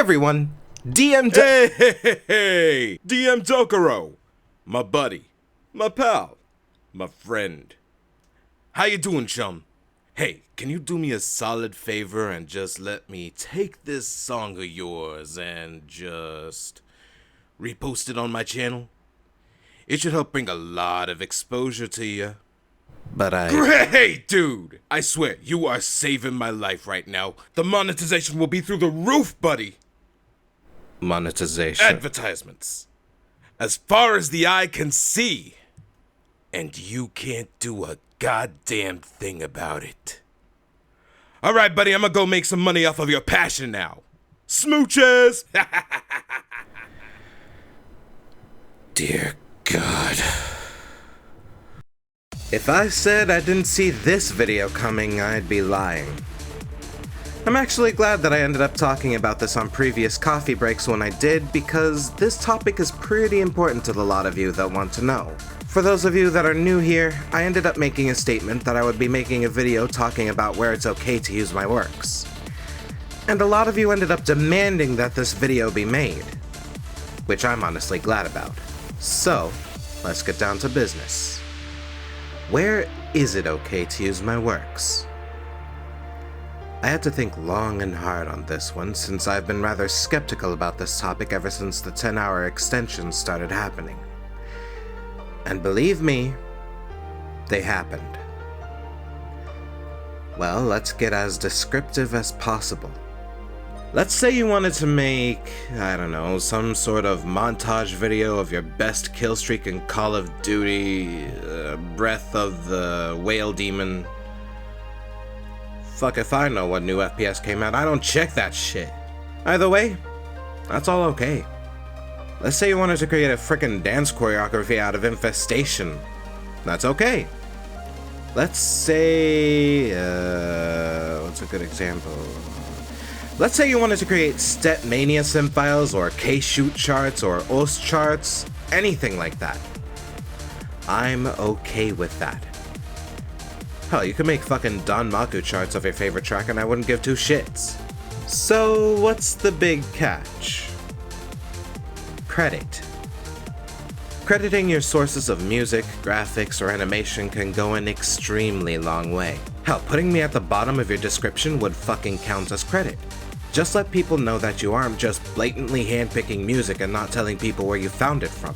everyone, Hey, DM Dokuro, my buddy, my pal, my friend. How you doing, chum? Hey, can you do me a solid favor and just let me take this song of yours and just repost it on my channel? It should help bring a lot of exposure to you. but Hey, dude! I swear, you are saving my life right now. The monetization will be through the roof, buddy. monetization. Advertisements. As far as the eye can see. And you can't do a goddamn thing about it. Alright, buddy, I'm gonna go make some money off of your passion now. Smooches! Dear God. If I said I didn't see this video coming, I'd be lying. I'm actually glad that I ended up talking about this on previous coffee breaks when I did, because this topic is pretty important to the lot of you that want to know. For those of you that are new here, I ended up making a statement that I would be making a video talking about where it's okay to use my works. And a lot of you ended up demanding that this video be made, which I'm honestly glad about. So, let's get down to business. Where is it okay to use my works? I had to think long and hard on this one, since I've been rather skeptical about this topic ever since the 10-hour extensions started happening. And believe me, they happened. Well, let's get as descriptive as possible. Let's say you wanted to make, I don't know, some sort of montage video of your best kill streak in Call of Duty, Breath of the Whale Demon. Fuck if I know what new FPS came out, I don't check that shit. Either way, that's all okay. Let's say you wanted to create a frickin' dance choreography out of Infestation. That's okay. Let's say, what's a good example? Let's say you wanted to create Stepmania sim files, or K-shoot charts, or OS charts, anything like that. I'm okay with that. Hell, you could make fucking Don Maku charts of your favorite track and I wouldn't give two shits. So, what's the big catch? Credit. Crediting your sources of music, graphics, or animation can go an extremely long way. Hell, putting me at the bottom of your description would fucking count as credit. Just let people know that you aren't just blatantly handpicking music and not telling people where you found it from.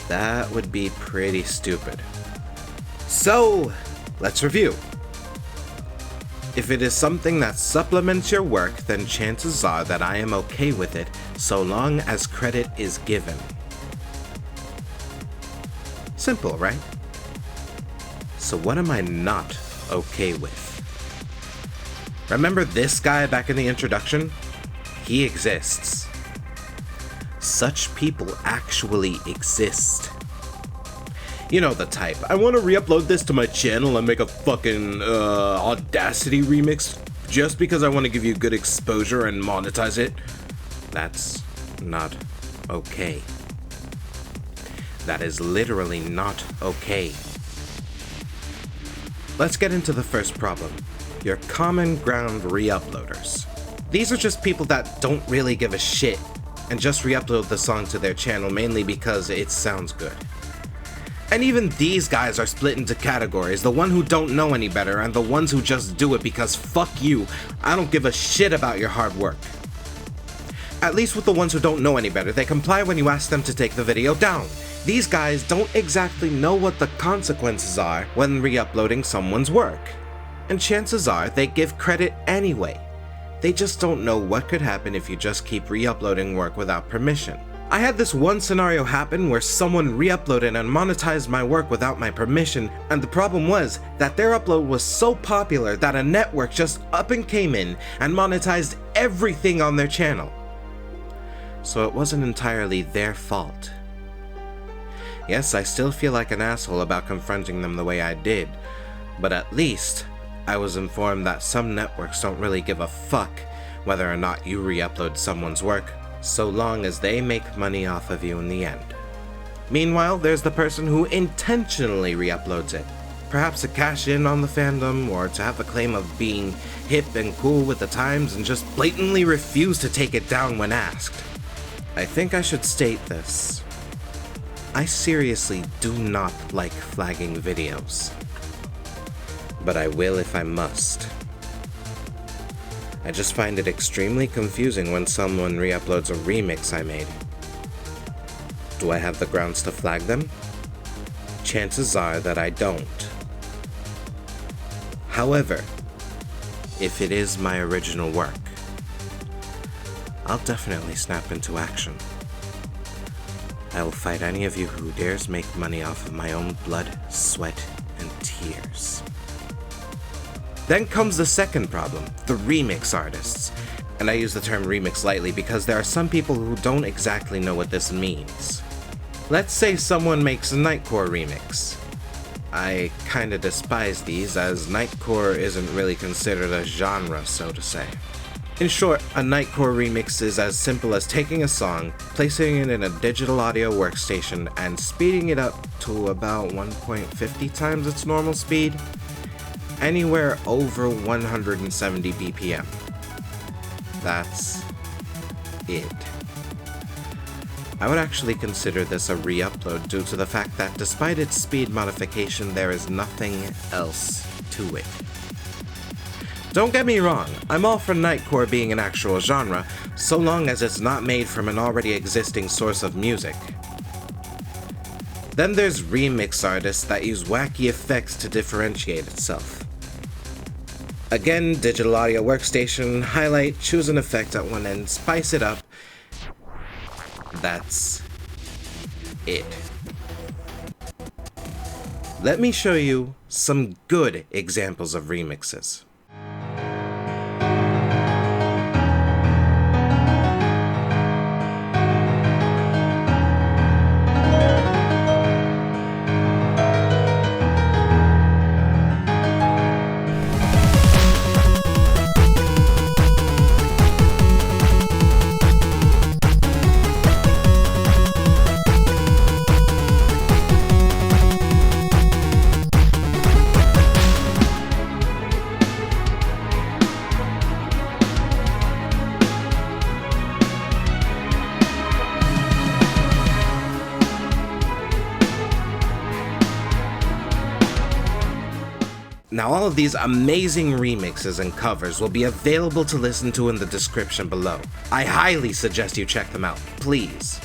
That would be pretty stupid. So, let's review. If it is something that supplements your work, then chances are that I am okay with it, so long as credit is given. Simple, right? So what am I not okay with? Remember this guy back in the introduction? He exists. Such people actually exist. You know the type. I want to re-upload this to my channel and make a fucking Audacity remix just because I want to give you good exposure and monetize it. That's not okay. That is literally not okay. Let's get into the first problem. Your common ground re-uploaders. These are just people that don't really give a shit and just re-upload the song to their channel mainly because it sounds good. And even these guys are split into categories, the one who don't know any better and the ones who just do it because fuck you, I don't give a shit about your hard work. At least with the ones who don't know any better, they comply when you ask them to take the video down. These guys don't exactly know what the consequences are when re-uploading someone's work. And chances are they give credit anyway. They just don't know what could happen if you just keep re-uploading work without permission. I had this one scenario happen where someone re-uploaded and monetized my work without my permission, and the problem was that their upload was so popular that a network just up and came in and monetized everything on their channel. So it wasn't entirely their fault. Yes, I still feel like an asshole about confronting them the way I did, but at least I was informed that some networks don't really give a fuck whether or not you re-upload someone's work, so long as they make money off of you in the end. Meanwhile, there's the person who intentionally re-uploads it, perhaps to cash in on the fandom, or to have the claim of being hip and cool with the times and just blatantly refuse to take it down when asked. I think I should state this. I seriously do not like flagging videos, but I will if I must. I just find it extremely confusing when someone re-uploads a remix I made. Do I have the grounds to flag them? Chances are that I don't. However, if it is my original work, I'll definitely snap into action. I will fight any of you who dares make money off of my own blood, sweat, and tears. Then comes the second problem, the remix artists. And I use the term remix lightly because there are some people who don't exactly know what this means. Let's say someone makes a Nightcore remix. I kinda despise these, as Nightcore isn't really considered a genre, so to say. In short, a Nightcore remix is as simple as taking a song, placing it in a digital audio workstation, and speeding it up to about 1.50 times its normal speed, anywhere over 170 BPM. That's it. I would actually consider this a re-upload due to the fact that despite its speed modification, there is nothing else to it. Don't get me wrong, I'm all for Nightcore being an actual genre, so long as it's not made from an already existing source of music. Then there's remix artists that use wacky effects to differentiate itself. Again, digital audio workstation, highlight, choose an effect at one end, spice it up. That's it. Let me show you some good examples of remixes. Now all of these amazing remixes and covers will be available to listen to in the description below. I highly suggest you check them out, please.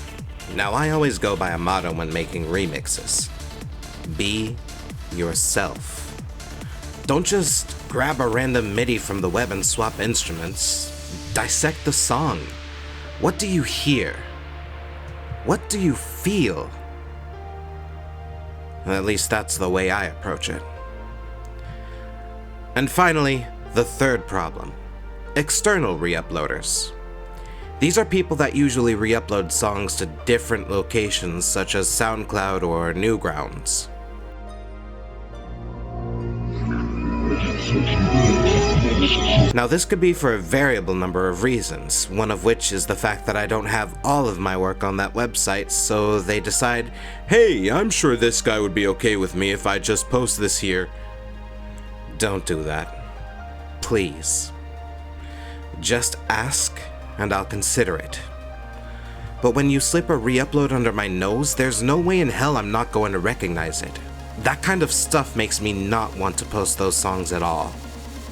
Now I always go by a motto when making remixes. Be yourself. Don't just grab a random MIDI from the web and swap instruments. Dissect the song. What do you hear? What do you feel? At least that's the way I approach it. And finally, the third problem, external re-uploaders. These are people that usually re-upload songs to different locations such as SoundCloud or Newgrounds. Now this could be for a variable number of reasons, one of which is the fact that I don't have all of my work on that website, so they decide, hey, I'm sure this guy would be okay with me if I just post this here. Don't do that. Please. Just ask, and I'll consider it. But when you slip a re-upload under my nose, there's no way in hell I'm not going to recognize it. That kind of stuff makes me not want to post those songs at all.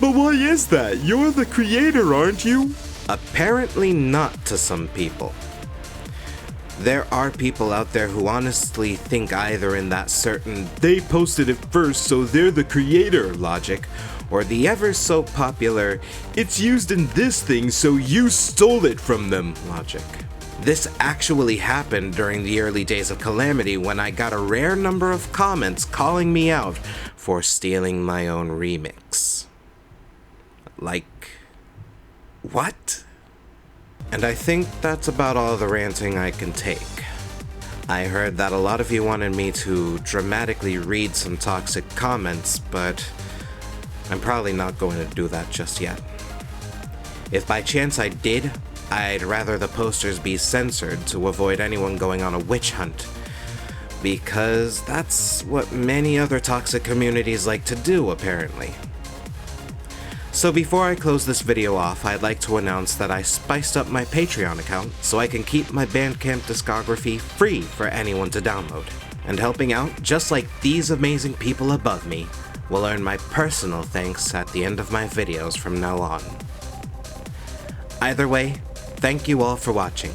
But why is that? You're the creator, aren't you? Apparently not to some people. There are people out there who honestly think either in that certain they posted it first, so they're the creator logic, or the ever so popular it's used in this thing, so you stole it from them logic. This actually happened during the early days of Calamity when I got a rare number of comments calling me out for stealing my own remix. Like, what? And I think that's about all the ranting I can take. I heard that a lot of you wanted me to dramatically read some toxic comments, but I'm probably not going to do that just yet. If by chance I did, I'd rather the posters be censored to avoid anyone going on a witch hunt. because that's what many other toxic communities like to do, apparently. So before I close this video off, I'd like to announce that I spiced up my Patreon account so I can keep my Bandcamp discography free for anyone to download. And helping out, just like these amazing people above me, will earn my personal thanks at the end of my videos from now on. Either way, thank you all for watching.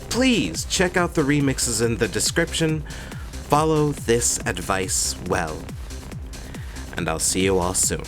Please check out the remixes in the description, follow this advice well, and I'll see you all soon.